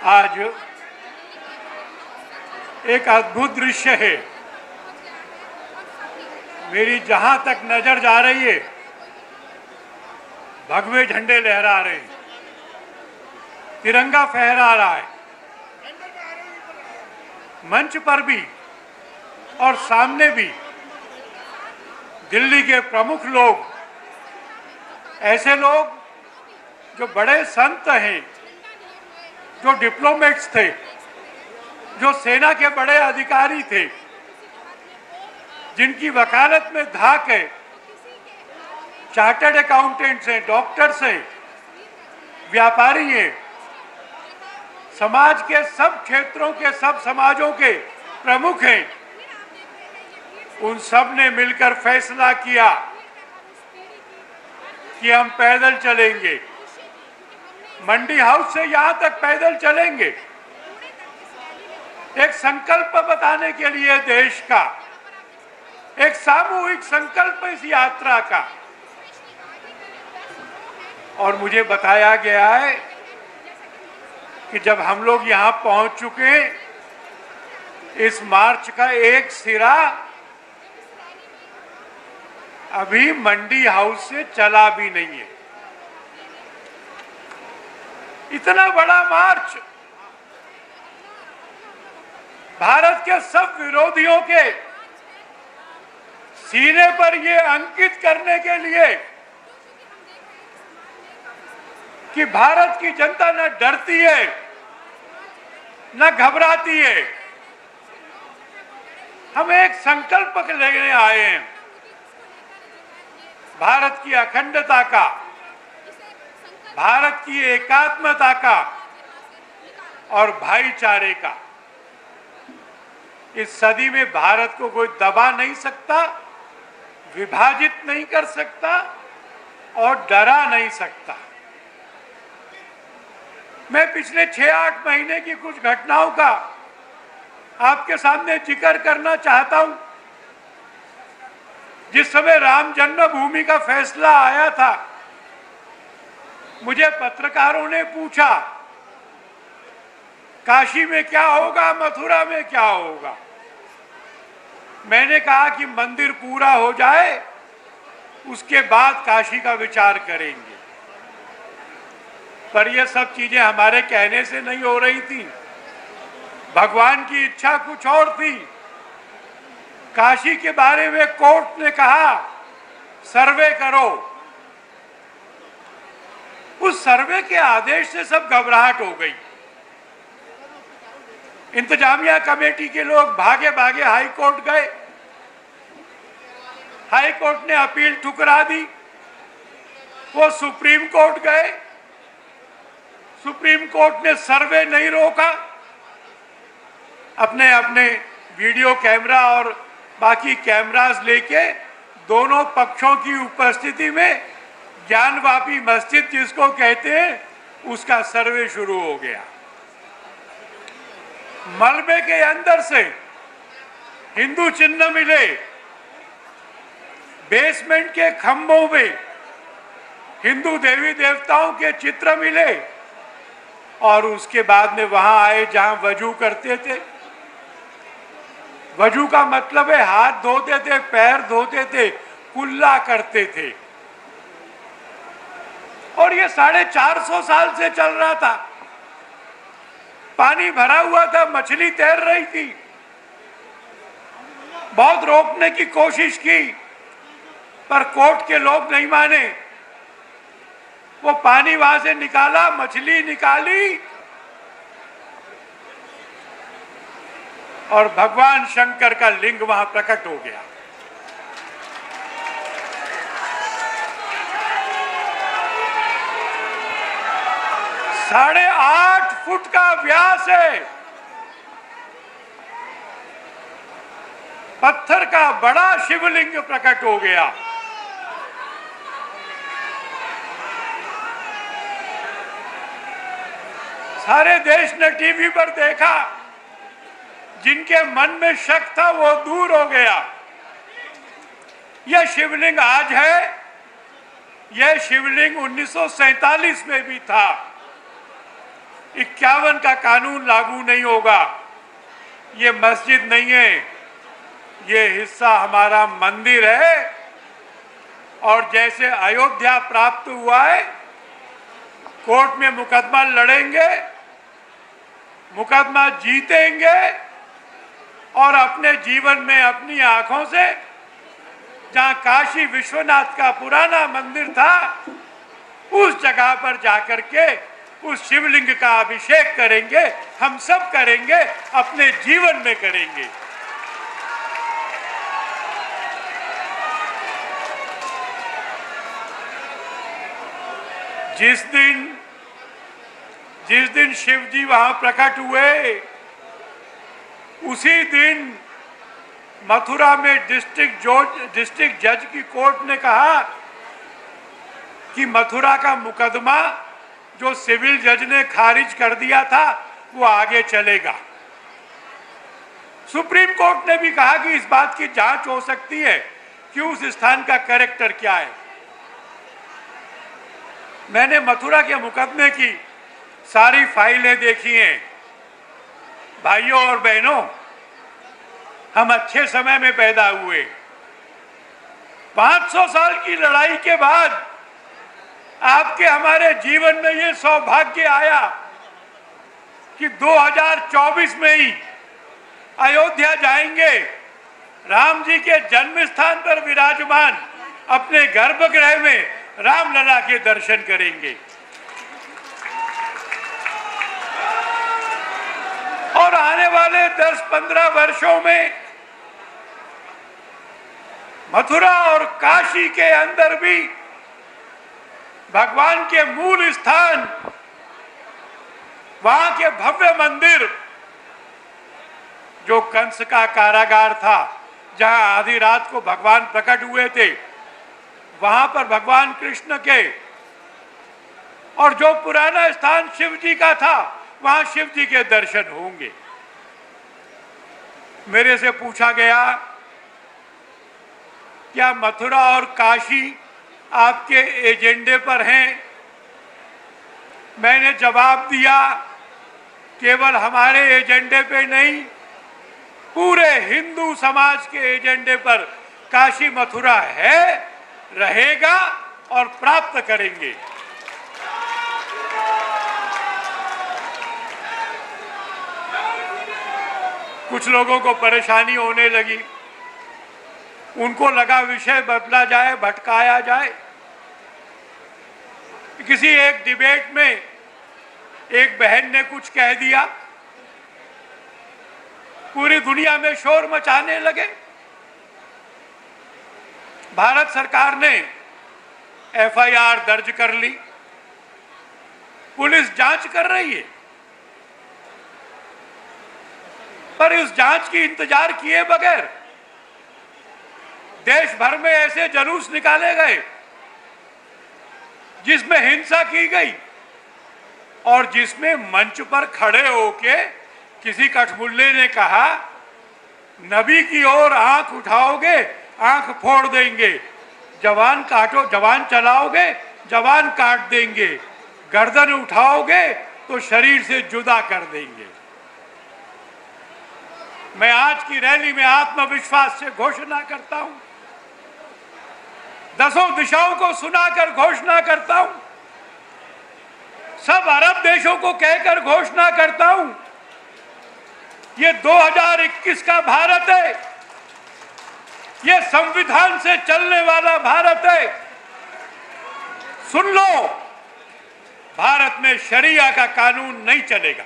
आज एक अद्भुत दृश्य है। मेरी जहां तक नजर जा रही है, भगवे झंडे लहरा रहे हैं, तिरंगा फहरा रहा है। मंच पर भी और सामने भी दिल्ली के प्रमुख लोग, ऐसे लोग जो बड़े संत हैं, जो डिप्लोमेट्स थे, जो सेना के बड़े अधिकारी थे, जिनकी वकालत में धाक है, चार्टर्ड अकाउंटेंट्स हैं, डॉक्टर्स हैं, व्यापारी हैं, समाज के सब क्षेत्रों के, सब समाजों के प्रमुख हैं, उन सब ने मिलकर फैसला किया कि हम पैदल चलेंगे, मंडी हाउस से यहां तक पैदल चलेंगे। एक संकल्प बताने के लिए देश का, एक सामूहिक संकल्प इस यात्रा का। और मुझे बताया गया है कि जब हम लोग यहां पहुंच चुके, इस मार्च का एक सिरा अभी मंडी हाउस से चला भी नहीं है। इतना बड़ा मार्च भारत के सब विरोधियों के सीने पर यह अंकित करने के लिए कि भारत की जनता न डरती है न घबराती है। हम एक संकल्प लेने आए हैं, भारत की अखंडता का, भारत की एकात्मता का और भाईचारे का। इस सदी में भारत को कोई दबा नहीं सकता, विभाजित नहीं कर सकता और डरा नहीं सकता। मैं पिछले 6-8 महीने की कुछ घटनाओं का आपके सामने जिक्र करना चाहता हूं। जिस समय राम जन्मभूमि का फैसला आया था, मुझे पत्रकारों ने पूछा काशी में क्या होगा, मथुरा में क्या होगा। मैंने कहा कि मंदिर पूरा हो जाए, उसके बाद काशी का विचार करेंगे। पर यह सब चीजें हमारे कहने से नहीं हो रही थी, भगवान की इच्छा कुछ और थी। काशी के बारे में कोर्ट ने कहा सर्वे करो। उस सर्वे के आदेश से सब घबराहट हो गई। इंतजामिया कमेटी के लोग भागे भागे हाई कोर्ट गए। हाई कोर्ट ने अपील ठुकरा दी। वो सुप्रीम कोर्ट गए। सुप्रीम कोर्ट ने सर्वे नहीं रोका। अपने अपने वीडियो कैमरा और बाकी कैमरास लेके दोनों पक्षों की उपस्थिति में ज्ञानवापी मस्जिद जिसको कहते हैं, उसका सर्वे शुरू हो गया। मलबे के अंदर से हिंदू चिन्ह मिले, बेसमेंट के खंभों में हिंदू देवी देवताओं के चित्र मिले और उसके बाद में वहां आए जहां वजू करते थे। वजू का मतलब है हाथ धोते थे, पैर धोते थे, कुल्ला करते थे। और ये 450 साल से चल रहा था। पानी भरा हुआ था, मछली तैर रही थी। बहुत रोकने की कोशिश की, पर कोर्ट के लोग नहीं माने। वो पानी वहां से निकाला, मछली निकाली और भगवान शंकर का लिंग वहां प्रकट हो गया। साढ़े 8 फुट का व्यास है। पत्थर का बड़ा शिवलिंग प्रकट हो गया। सारे देश ने टीवी पर देखा। जिनके मन में शक था वो दूर हो गया। यह शिवलिंग आज है, यह शिवलिंग 1947 में भी था। 51 का कानून लागू नहीं होगा। ये मस्जिद नहीं है, ये हिस्सा हमारा मंदिर है। और जैसे अयोध्या प्राप्त हुआ है, कोर्ट में मुकदमा लड़ेंगे, मुकदमा जीतेंगे और अपने जीवन में अपनी आंखों से जहां काशी विश्वनाथ का पुराना मंदिर था, उस जगह पर जाकर के उस शिवलिंग का अभिषेक करेंगे। हम सब करेंगे, अपने जीवन में करेंगे। जिस दिन शिव जी वहां प्रकट हुए, उसी दिन मथुरा में डिस्ट्रिक्ट जज की कोर्ट ने कहा कि मथुरा का मुकदमा जो सिविल जज ने खारिज कर दिया था, वो आगे चलेगा। सुप्रीम कोर्ट ने भी कहा कि इस बात की जांच हो सकती है कि उस स्थान का कैरेक्टर क्या है। मैंने मथुरा के मुकदमे की सारी फाइलें देखी हैं। भाइयों और बहनों, हम अच्छे समय में पैदा हुए। 500 साल की लड़ाई के बाद आपके हमारे जीवन में ये सौभाग्य आया कि 2024 में ही अयोध्या जाएंगे, राम जी के जन्म स्थान पर विराजमान अपने गर्भगृह में रामलला के दर्शन करेंगे। और आने वाले 10-15 वर्षों में मथुरा और काशी के अंदर भी भगवान के मूल स्थान, वहां के भव्य मंदिर, जो कंस का कारागार था, जहां आधी रात को भगवान प्रकट हुए थे, वहां पर भगवान कृष्ण के, और जो पुराना स्थान शिव जी का था, वहां शिव जी के दर्शन होंगे। मेरे से पूछा गया, क्या मथुरा और काशी आपके एजेंडे पर हैं? मैंने जवाब दिया, केवल हमारे एजेंडे पे नहीं, पूरे हिंदू समाज के एजेंडे पर काशी मथुरा है, रहेगा और प्राप्त करेंगे। कुछ लोगों को परेशानी होने लगी, उनको लगा विषय बदला जाए, भटकाया जाए। किसी एक डिबेट में एक बहन ने कुछ कह दिया, पूरी दुनिया में शोर मचाने लगे। भारत सरकार ने एफआईआर दर्ज कर ली, पुलिस जांच कर रही है, पर इस जांच की इंतजार किए बगैर देश भर में ऐसे जुलूस निकाले गए जिसमें हिंसा की गई और जिसमें मंच पर खड़े होके किसी कठमुल्ले ने कहा, नबी की ओर आंख उठाओगे आंख फोड़ देंगे, जवान काटो, जवान चलाओगे जवान काट देंगे, गर्दन उठाओगे तो शरीर से जुदा कर देंगे। मैं आज की रैली में आत्मविश्वास से घोषणा करता हूं, 10 दिशाओं को सुनाकर घोषणा करता हूं, सब अरब देशों को कहकर घोषणा करता हूं, ये 2021 का भारत है, ये संविधान से चलने वाला भारत है। सुन लो, भारत में शरिया का कानून नहीं चलेगा।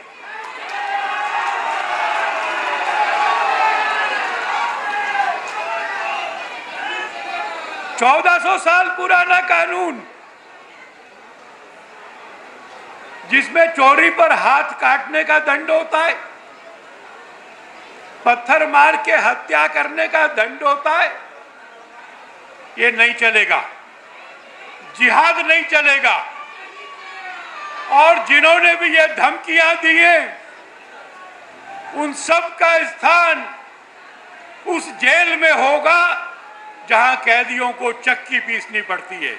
चौदह साल पुराना कानून, जिसमें चोरी पर हाथ काटने का दंड होता है, पत्थर मार के हत्या करने का दंड होता है, ये नहीं चलेगा। जिहाद नहीं चलेगा। और जिन्होंने भी ये धमकियां दी हैं, उन सब का स्थान उस जेल में होगा जहां कैदियों को चक्की पीसनी पड़ती है।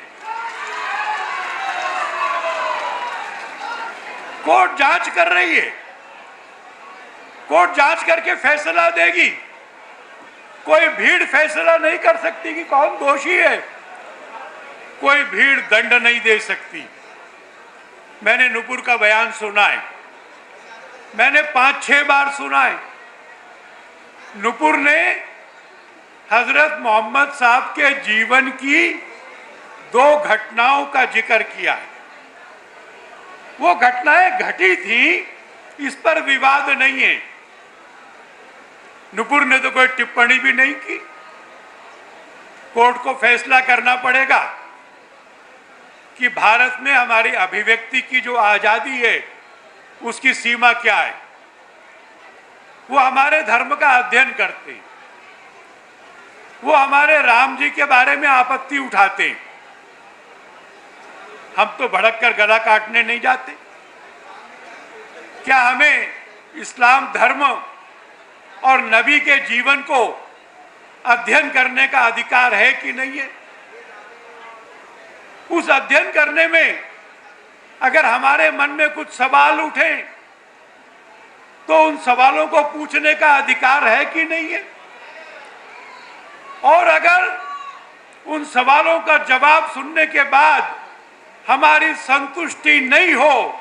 कोर्ट जांच कर रही है, कोर्ट जांच करके फैसला देगी। कोई भीड़ फैसला नहीं कर सकती कि कौन दोषी है, कोई भीड़ दंड नहीं दे सकती। मैंने नुपुर का बयान सुना है, मैंने 5-6 बार सुना है। नुपुर ने हजरत मोहम्मद साहब के जीवन की 2 घटनाओं का जिक्र किया है। वो घटनाएं घटी थी, इस पर विवाद नहीं है। नुपुर ने तो कोई टिप्पणी भी नहीं की। कोर्ट को फैसला करना पड़ेगा कि भारत में हमारी अभिव्यक्ति की जो आजादी है उसकी सीमा क्या है। वो हमारे धर्म का अध्ययन करते हैं, वो हमारे राम जी के बारे में आपत्ति उठाते हैं। हम तो भड़क कर गला काटने नहीं जाते। क्या हमें इस्लाम धर्म और नबी के जीवन को अध्ययन करने का अधिकार है कि नहीं है? उस अध्ययन करने में अगर हमारे मन में कुछ सवाल उठे तो उन सवालों को पूछने का अधिकार है कि नहीं है? और अगर उन सवालों का जवाब सुनने के बाद हमारी संतुष्टि नहीं हो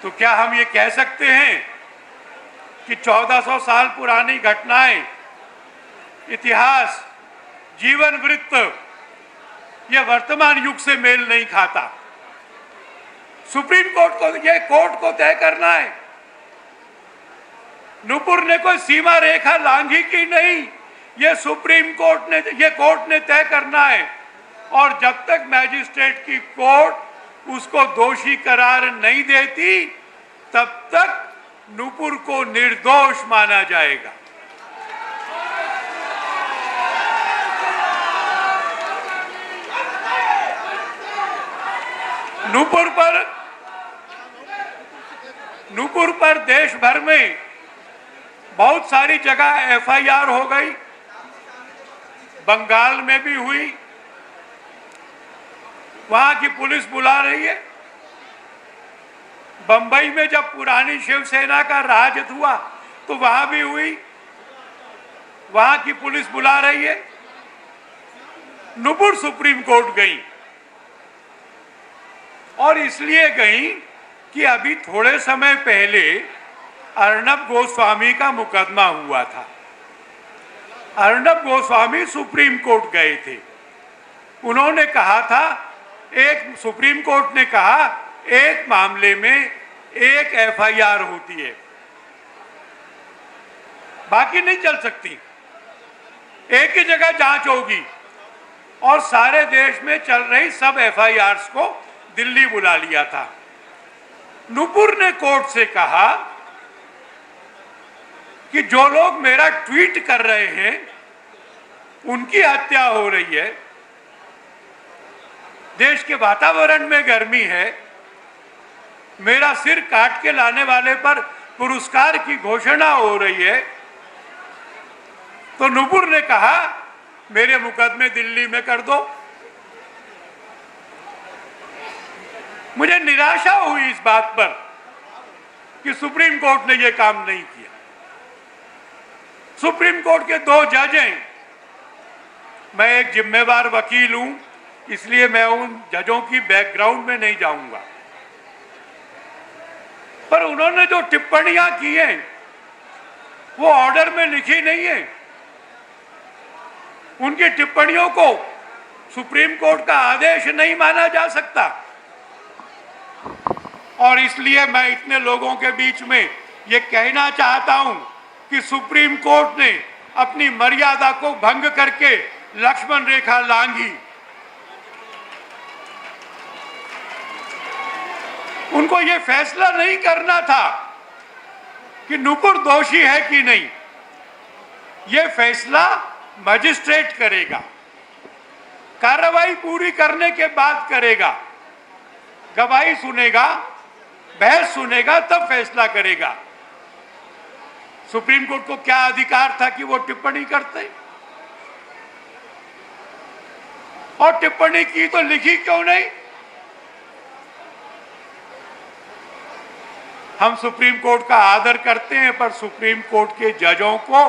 तो क्या हम ये कह सकते हैं कि 1400 साल पुरानी घटनाएं, इतिहास, जीवन वृत्त यह वर्तमान युग से मेल नहीं खाता? सुप्रीम कोर्ट को, यह कोर्ट को तय करना है। नुपुर ने कोई सीमा रेखा लांघी कि नहीं, यह सुप्रीम कोर्ट ने, यह कोर्ट ने तय करना है। और जब तक मैजिस्ट्रेट की कोर्ट उसको दोषी करार नहीं देती तब तक नुपुर को निर्दोष माना जाएगा। नुपुर पर देश भर में बहुत सारी जगह एफआईआर हो गई, बंगाल में भी हुई, वहां की पुलिस बुला रही है। बंबई में जब पुरानी शिवसेना का राज हुआ तो वहां भी हुई, वहां की पुलिस बुला रही है। नुपुर सुप्रीम कोर्ट गई और इसलिए गई कि अभी थोड़े समय पहले अर्नब गोस्वामी का मुकदमा हुआ था। अर्नब गोस्वामी सुप्रीम कोर्ट गए थे। उन्होंने कहा था, एक सुप्रीम कोर्ट ने कहा एक मामले में एक एफआईआर होती है, बाकी नहीं चल सकती, एक ही जगह जांच होगी। और सारे देश में चल रही सब एफआईआर्स को दिल्ली बुला लिया था। नुपुर ने कोर्ट से कहा कि जो लोग मेरा ट्वीट कर रहे हैं उनकी हत्या हो रही है, देश के वातावरण में गर्मी है, मेरा सिर काट के लाने वाले पर पुरस्कार की घोषणा हो रही है। तो नुपुर ने कहा मेरे मुकदमे दिल्ली में कर दो। मुझे निराशा हुई इस बात पर कि सुप्रीम कोर्ट ने यह काम नहीं किया। सुप्रीम कोर्ट के 2 जज हैं, मैं एक जिम्मेवार वकील हूं इसलिए मैं उन जजों की बैकग्राउंड में नहीं जाऊंगा, पर उन्होंने जो टिप्पणियां की हैं वो ऑर्डर में लिखी नहीं है। उनकी टिप्पणियों को सुप्रीम कोर्ट का आदेश नहीं माना जा सकता। और इसलिए मैं इतने लोगों के बीच में ये कहना चाहता हूं कि सुप्रीम कोर्ट ने अपनी मर्यादा को भंग करके लक्ष्मण रेखा लांघी। उनको ये फैसला नहीं करना था कि नुपुर दोषी है कि नहीं, ये फैसला मजिस्ट्रेट करेगा, कार्रवाई पूरी करने के बाद करेगा, गवाही सुनेगा, बहस सुनेगा, तब फैसला करेगा। सुप्रीम कोर्ट को क्या अधिकार था कि वो टिप्पणी करते? और टिप्पणी की तो लिखी क्यों नहीं? हम सुप्रीम कोर्ट का आदर करते हैं, पर सुप्रीम कोर्ट के जजों को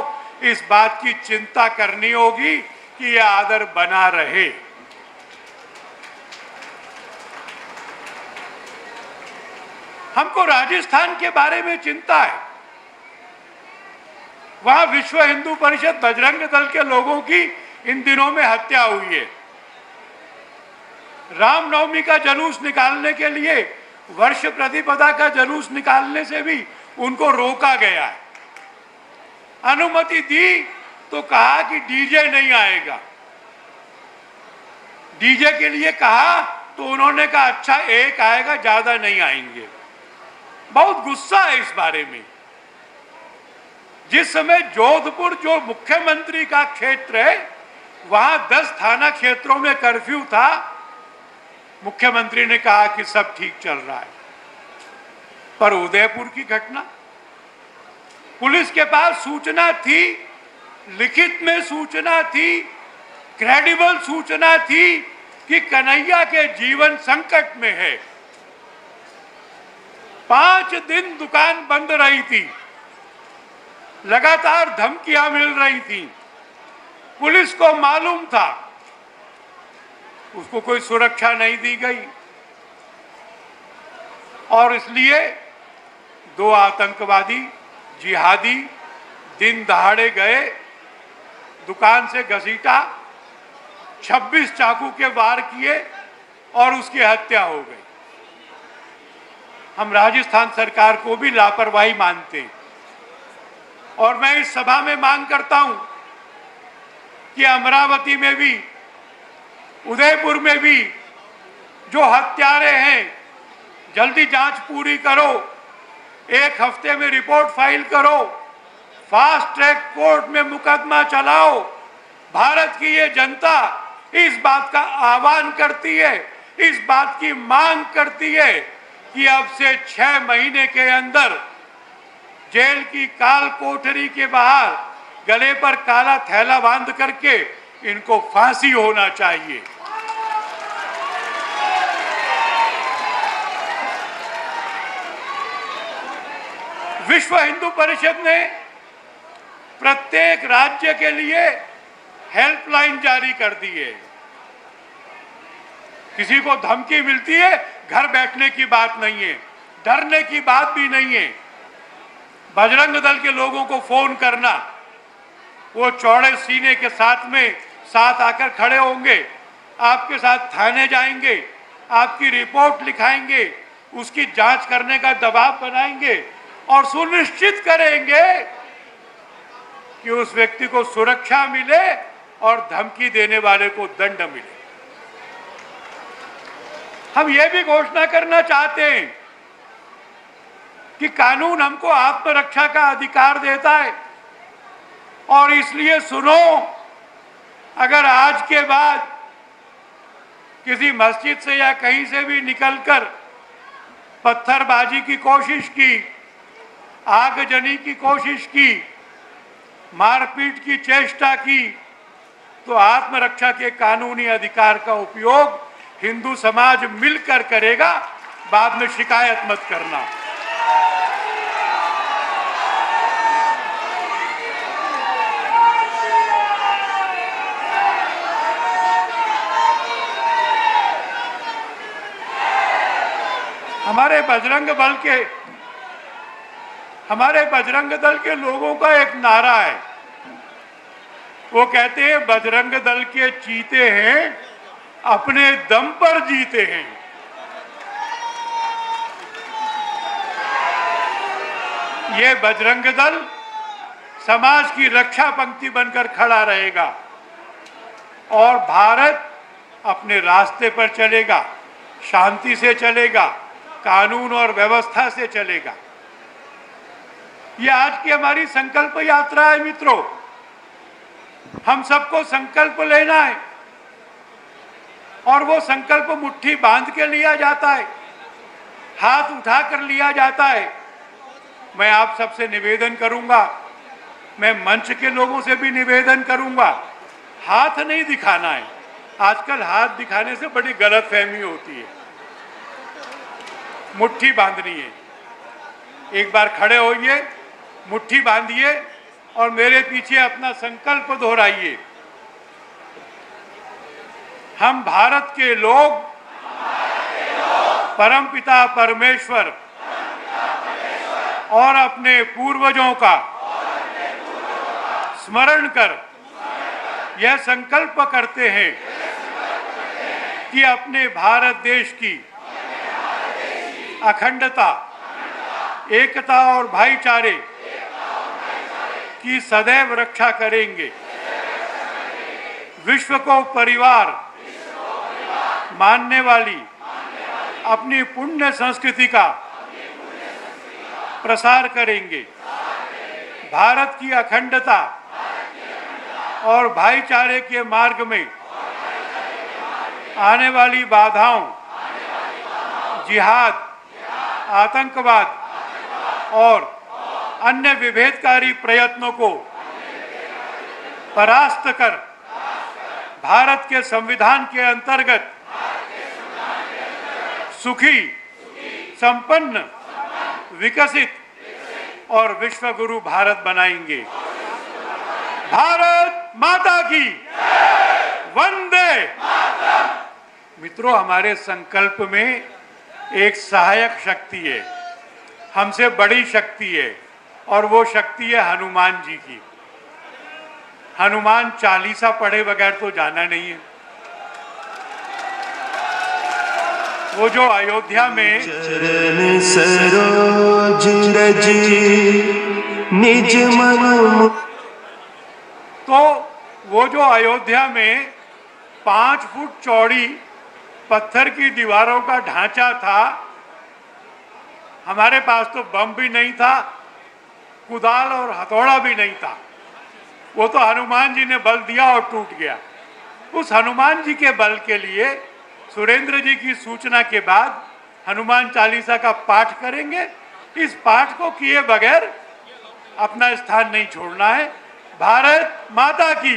इस बात की चिंता करनी होगी कि यह आदर बना रहे। हमको राजस्थान के बारे में चिंता है। वहां विश्व हिंदू परिषद बजरंग दल के लोगों की इन दिनों में हत्या हुई है। रामनवमी का जुलूस निकालने के लिए, वर्ष प्रतिपदा का जुलूस निकालने से भी उनको रोका गया है। अनुमति दी तो कहा कि डीजे नहीं आएगा। डीजे के लिए कहा तो उन्होंने कहा अच्छा एक आएगा, ज्यादा नहीं आएंगे। बहुत गुस्सा है इस बारे में। जिस समय जोधपुर जो मुख्यमंत्री का क्षेत्र है, वहां 10 थाना क्षेत्रों में कर्फ्यू था। मुख्यमंत्री ने कहा कि सब ठीक चल रहा है, पर उदयपुर की घटना, पुलिस के पास सूचना थी, लिखित में सूचना थी, क्रेडिबल सूचना थी कि कन्हैया के जीवन संकट में है। 5 दिन दुकान बंद रही थी, लगातार धमकियां मिल रही थी। पुलिस को मालूम था, उसको कोई सुरक्षा नहीं दी गई और इसलिए 2 आतंकवादी जिहादी दिन दहाड़े गए, दुकान से घसीटा, 26 चाकू के वार किए और उसकी हत्या हो गई। हम राजस्थान सरकार को भी लापरवाही मानते हैं और मैं इस सभा में मांग करता हूं कि अमरावती में भी, उदयपुर में भी जो हत्यारे हैं, जल्दी जांच पूरी करो, 1 हफ्ते में रिपोर्ट फाइल करो, फास्ट ट्रैक कोर्ट में मुकदमा चलाओ। भारत की ये जनता इस बात का आह्वान करती है, इस बात की मांग करती है कि अब से 6 महीने के अंदर जेल की काल कोठरी के बाहर गले पर काला थैला बांध करके इनको फांसी होना चाहिए। विश्व हिंदू परिषद ने प्रत्येक राज्य के लिए हेल्पलाइन जारी कर दी है। किसी को धमकी मिलती है, घर बैठने की बात नहीं है, डरने की बात भी नहीं है। बजरंग दल के लोगों को फोन करना, वो चौड़े सीने के साथ आकर खड़े होंगे, आपके साथ थाने जाएंगे, आपकी रिपोर्ट लिखाएंगे, उसकी जांच करने का दबाव बनाएंगे और सुनिश्चित करेंगे कि उस व्यक्ति को सुरक्षा मिले और धमकी देने वाले को दंड मिले। हम ये भी घोषणा करना चाहते हैं कि कानून हमको आत्मरक्षा का अधिकार देता है और इसलिए सुनो, अगर आज के बाद किसी मस्जिद से या कहीं से भी निकलकर पत्थरबाजी की कोशिश की, आगजनी की कोशिश की, मारपीट की चेष्टा की, तो आत्मरक्षा के कानूनी अधिकार का उपयोग हिंदू समाज मिलकर करेगा। बाद में शिकायत मत करना। हमारे बजरंग दल के लोगों का एक नारा है। वो कहते हैं बजरंग दल के चीते हैं, अपने दम पर जीते हैं। ये बजरंग दल समाज की रक्षा पंक्ति बनकर खड़ा रहेगा और भारत अपने रास्ते पर चलेगा, शांति से चलेगा, कानून और व्यवस्था से चलेगा। ये आज की हमारी संकल्प यात्रा है मित्रों। हम सबको संकल्प लेना है और वो संकल्प मुट्ठी बांध के लिया जाता है, हाथ उठाकर लिया जाता है। मैं आप सबसे निवेदन करूंगा, मैं मंच के लोगों से भी निवेदन करूंगा, हाथ नहीं दिखाना है। आजकल हाथ दिखाने से बड़ी गलतफहमी होती है। मुट्ठी बांधनी है एक बार खड़े होइए, मुट्ठी बांधिए और मेरे पीछे अपना संकल्प दोहराइए। हम भारत के लोग परमपिता परमेश्वर और अपने पूर्वजों का स्मरण कर यह संकल्प करते हैं कि अपने भारत देश की अखंडता, एकता और भाईचारे की सदैव रक्षा करेंगे। विश्व को परिवार मानने वाली अपनी पुण्य संस्कृति का प्रसार करेंगे। भारत की अखंडता और भाईचारे के मार्ग में आने वाली बाधाओं, जिहाद, आतंकवाद और अन्य विभेदकारी प्रयत्नों को परास्त कर भारत के संविधान के अंतर्गत सुखी, संपन्न, विकसित और विश्वगुरु भारत बनाएंगे। भारत माता की वंदे। मित्रों, हमारे संकल्प में एक सहायक शक्ति है, हमसे बड़ी शक्ति है, और वो शक्ति है हनुमान जी की। हनुमान चालीसा पढ़े बगैर तो जाना नहीं है। वो जो अयोध्या में चरण सरोज रज निज मन, तो वो जो अयोध्या में 5 फुट चौड़ी पत्थर की दीवारों का ढांचा था, हमारे पास तो बम भी नहीं था, कुदाल और हथौड़ा भी नहीं था, वो तो हनुमान जी ने बल दिया और टूट गया। उस हनुमान जी के बल के लिए सुरेंद्र जी की सूचना के बाद हनुमान चालीसा का पाठ करेंगे। इस पाठ को किए बगैर अपना स्थान नहीं छोड़ना है। भारत माता की